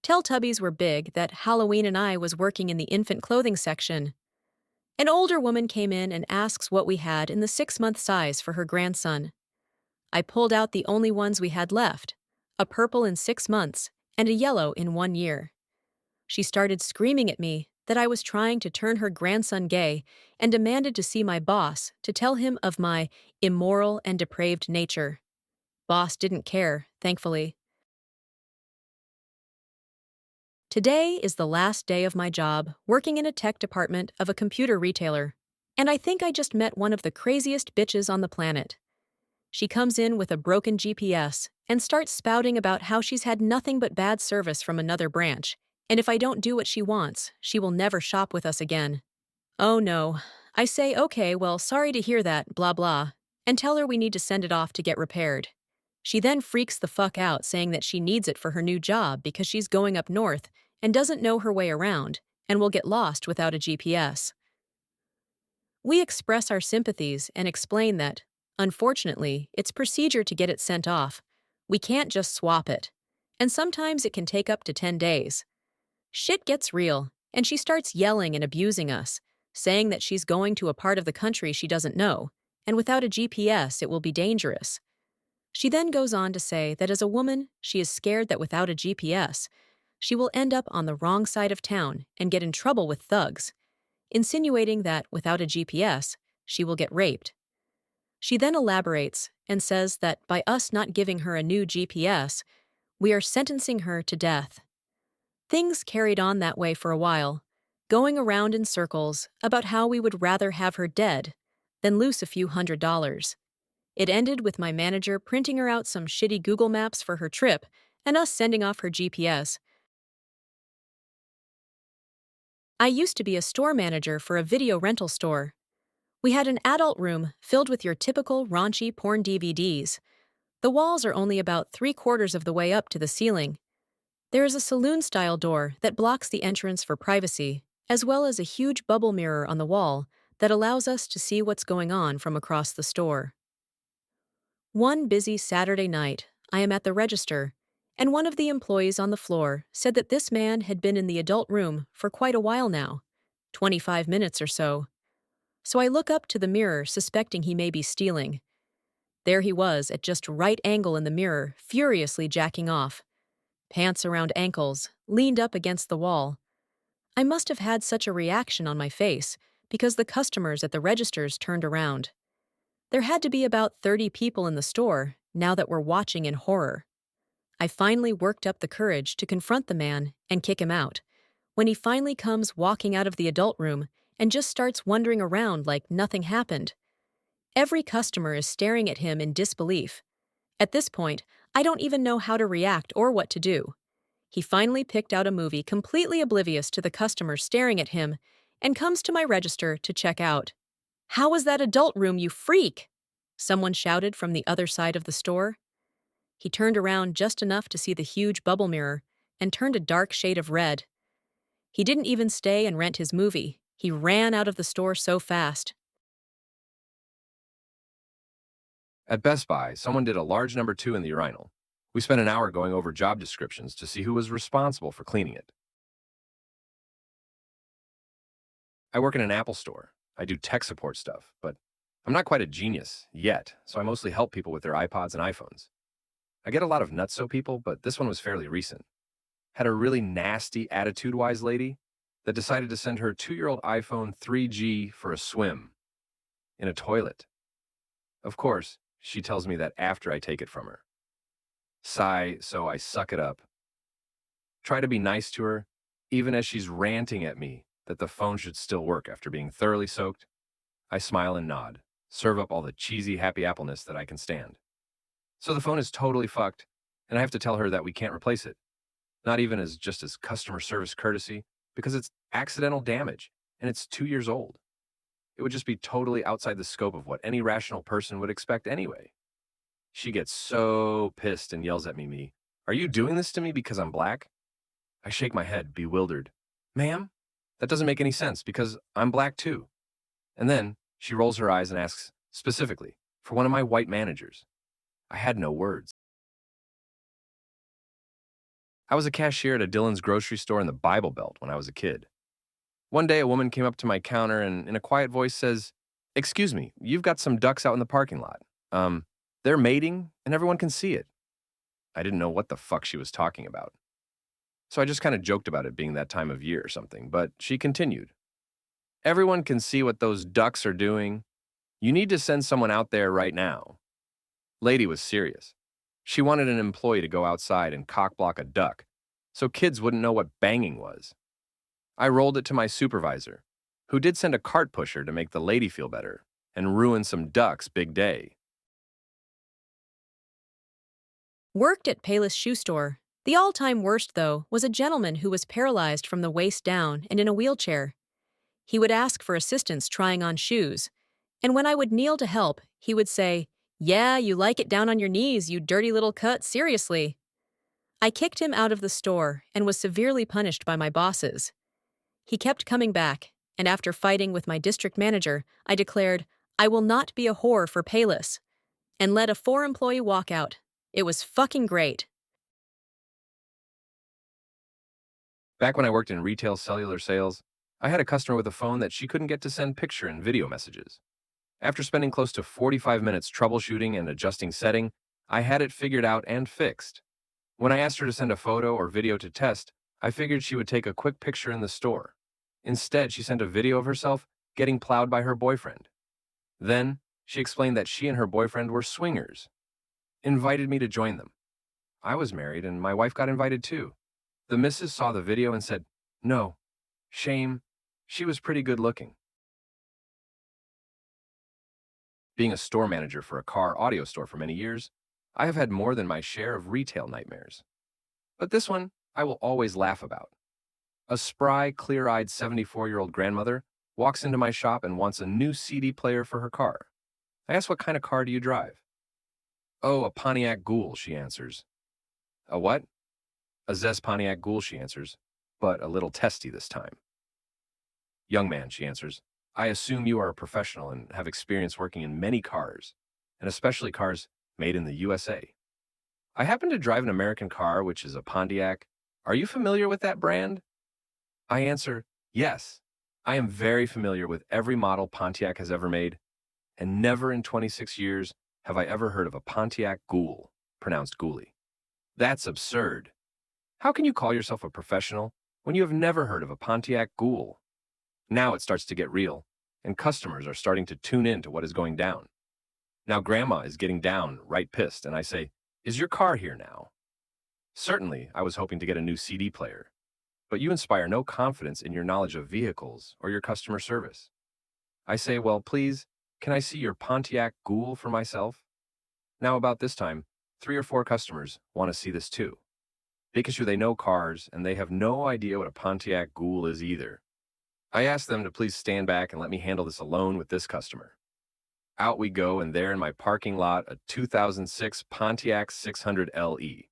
Teletubbies were big that Halloween and I was working in the infant clothing section. An older woman came in and asks what we had in the 6-month size for her grandson. I pulled out the only ones we had left, a purple in 6 months and a yellow in 1 year. She started screaming at me that I was trying to turn her grandson gay and demanded to see my boss to tell him of my immoral and depraved nature. Boss didn't care, thankfully. Today is the last day of my job working in a tech department of a computer retailer, and I think I just met one of the craziest bitches on the planet. She comes in with a broken GPS and starts spouting about how she's had nothing but bad service from another branch, and if I don't do what she wants, she will never shop with us again. Oh no. I say, okay, well, sorry to hear that, blah blah, and tell her we need to send it off to get repaired. She then freaks the fuck out saying that she needs it for her new job because she's going up north and doesn't know her way around and will get lost without a GPS. We express our sympathies and explain that, unfortunately, it's procedure to get it sent off. We can't just swap it. And sometimes it can take up to 10 days. Shit gets real, and she starts yelling and abusing us, saying that she's going to a part of the country she doesn't know, and without a GPS it will be dangerous. She then goes on to say that as a woman, she is scared that without a GPS, she will end up on the wrong side of town and get in trouble with thugs, insinuating that without a GPS, she will get raped. She then elaborates and says that by us not giving her a new GPS, we are sentencing her to death. Things carried on that way for a while, going around in circles about how we would rather have her dead than lose a few $100s. It ended with my manager printing her out some shitty Google Maps for her trip and us sending off her GPS. I used to be a store manager for a video rental store. We had an adult room filled with your typical raunchy porn DVDs. The walls are only about 3/4 of the way up to the ceiling. There is a saloon-style door that blocks the entrance for privacy, as well as a huge bubble mirror on the wall that allows us to see what's going on from across the store. One busy Saturday night, I am at the register, and one of the employees on the floor said that this man had been in the adult room for quite a while now, 25 minutes or so. So I look up to the mirror suspecting he may be stealing. There he was at just right angle in the mirror, furiously jacking off. Pants around ankles, leaned up against the wall. I must have had such a reaction on my face because the customers at the registers turned around. There had to be about 30 people in the store now that were watching in horror. I finally worked up the courage to confront the man and kick him out, when he finally comes walking out of the adult room and just starts wandering around like nothing happened. Every customer is staring at him in disbelief. At this point, I don't even know how to react or what to do. He finally picked out a movie completely oblivious to the customers staring at him and comes to my register to check out. "How was that adult room, you freak?" someone shouted from the other side of the store. He turned around just enough to see the huge bubble mirror and turned a dark shade of red. He didn't even stay and rent his movie. He ran out of the store so fast. At Best Buy, someone did a large number 2 in the urinal. We spent an hour going over job descriptions to see who was responsible for cleaning it. I work in an Apple store. I do tech support stuff, but I'm not quite a genius yet, so I mostly help people with their iPods and iPhones. I get a lot of nutso people, but this one was fairly recent. Had a really nasty attitude-wise lady that decided to send her 2-year-old iPhone 3G for a swim in a toilet. Of course, she tells me that after I take it from her. Sigh, so I suck it up. Try to be nice to her, even as she's ranting at me that the phone should still work after being thoroughly soaked. I smile and nod, serve up all the cheesy happy appleness that I can stand. So the phone is totally fucked, and I have to tell her that we can't replace it. Not even as just as customer service courtesy, because it's accidental damage, and it's 2 years old. It would just be totally outside the scope of what any rational person would expect anyway. She gets so pissed and yells at me, "Are you doing this to me because I'm black?" I shake my head, bewildered. "Ma'am, that doesn't make any sense because I'm black too." And then she rolls her eyes and asks, specifically, for one of my white managers. I had no words. I was a cashier at a Dillon's grocery store in the Bible Belt when I was a kid. One day, a woman came up to my counter and, in a quiet voice, says, "Excuse me, you've got some ducks out in the parking lot. Um, they're mating, and everyone can see it." I didn't know what the fuck she was talking about. So I just kind of joked about it being that time of year or something, but she continued. "Everyone can see what those ducks are doing. You need to send someone out there right now." Lady was serious. She wanted an employee to go outside and cockblock a duck, so kids wouldn't know what banging was. I rolled it to my supervisor, who did send a cart pusher to make the lady feel better and ruin some ducks' big day. Worked at Payless Shoe Store. The all-time worst, though, was a gentleman who was paralyzed from the waist down and in a wheelchair. He would ask for assistance trying on shoes, and when I would kneel to help, he would say, "Yeah, you like it down on your knees, you dirty little cut, seriously." I kicked him out of the store and was severely punished by my bosses. He kept coming back, and after fighting with my district manager, I declared, "I will not be a whore for Payless," and led a 4-employee walkout. It was fucking great. Back when I worked in retail cellular sales, I had a customer with a phone that she couldn't get to send picture and video messages. After spending close to 45 minutes troubleshooting and adjusting setting, I had it figured out and fixed. When I asked her to send a photo or video to test, I figured she would take a quick picture in the store. Instead, she sent a video of herself getting plowed by her boyfriend. Then, she explained that she and her boyfriend were swingers, invited me to join them. I was married and my wife got invited too. The missus saw the video and said, "No, shame, she was pretty good looking." Being a store manager for a car audio store for many years, I have had more than my share of retail nightmares. But this one, I will always laugh about. A spry, clear-eyed 74-year-old grandmother walks into my shop and wants a new CD player for her car. I ask, "What kind of car do you drive?" "Oh, a Pontiac Ghoul," she answers. "A what?" "A Zest Pontiac Ghoul," she answers, but a little testy this time. "Young man," she answers, "I assume you are a professional and have experience working in many cars, and especially cars made in the USA. I happen to drive an American car, which is a Pontiac. Are you familiar with that brand?" I answer, "Yes, I am very familiar with every model Pontiac has ever made, and never in 26 years have I ever heard of a Pontiac Ghoul, pronounced Ghoulie. That's absurd. How can you call yourself a professional when you have never heard of a Pontiac Ghoul?" Now it starts to get real, and customers are starting to tune in to what is going down. Now Grandma is getting down, right pissed, and I say, "Is your car here now?" "Certainly, I was hoping to get a new CD player, but you inspire no confidence in your knowledge of vehicles or your customer service." I say, "Well, please, can I see your Pontiac Ghoul for myself?" Now about this time, 3 or 4 customers want to see this too. Because they know cars, and they have no idea what a Pontiac Ghoul is either. I ask them to please stand back and let me handle this alone with this customer. Out we go, and there in my parking lot, a 2006 Pontiac 600 LE.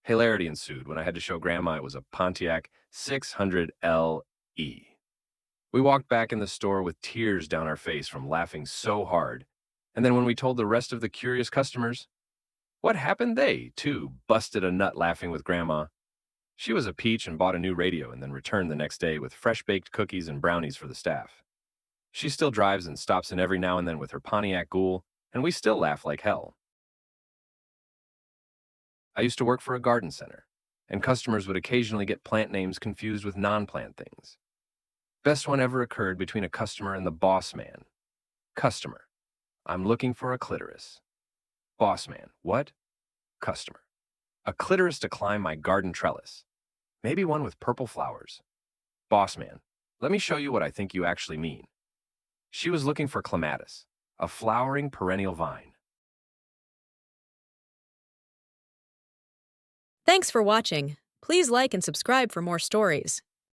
Hilarity ensued when I had to show Grandma it was a Pontiac 600 LE. We walked back in the store with tears down our face from laughing so hard, and then when we told the rest of the curious customers what happened, they, too, busted a nut laughing with Grandma. She was a peach and bought a new radio and then returned the next day with fresh-baked cookies and brownies for the staff. She still drives and stops in every now and then with her Pontiac Ghoul, and we still laugh like hell. I used to work for a garden center, and customers would occasionally get plant names confused with non-plant things. Best one ever occurred between a customer and the boss man. Customer: "I'm looking for a clitoris." Boss man: "What?" Customer: "A clitoris to climb my garden trellis. Maybe one with purple flowers." Boss man: "Let me show you what I think you actually mean. She was looking for clematis, a flowering perennial vine." Thanks for watching. Please like and subscribe for more stories.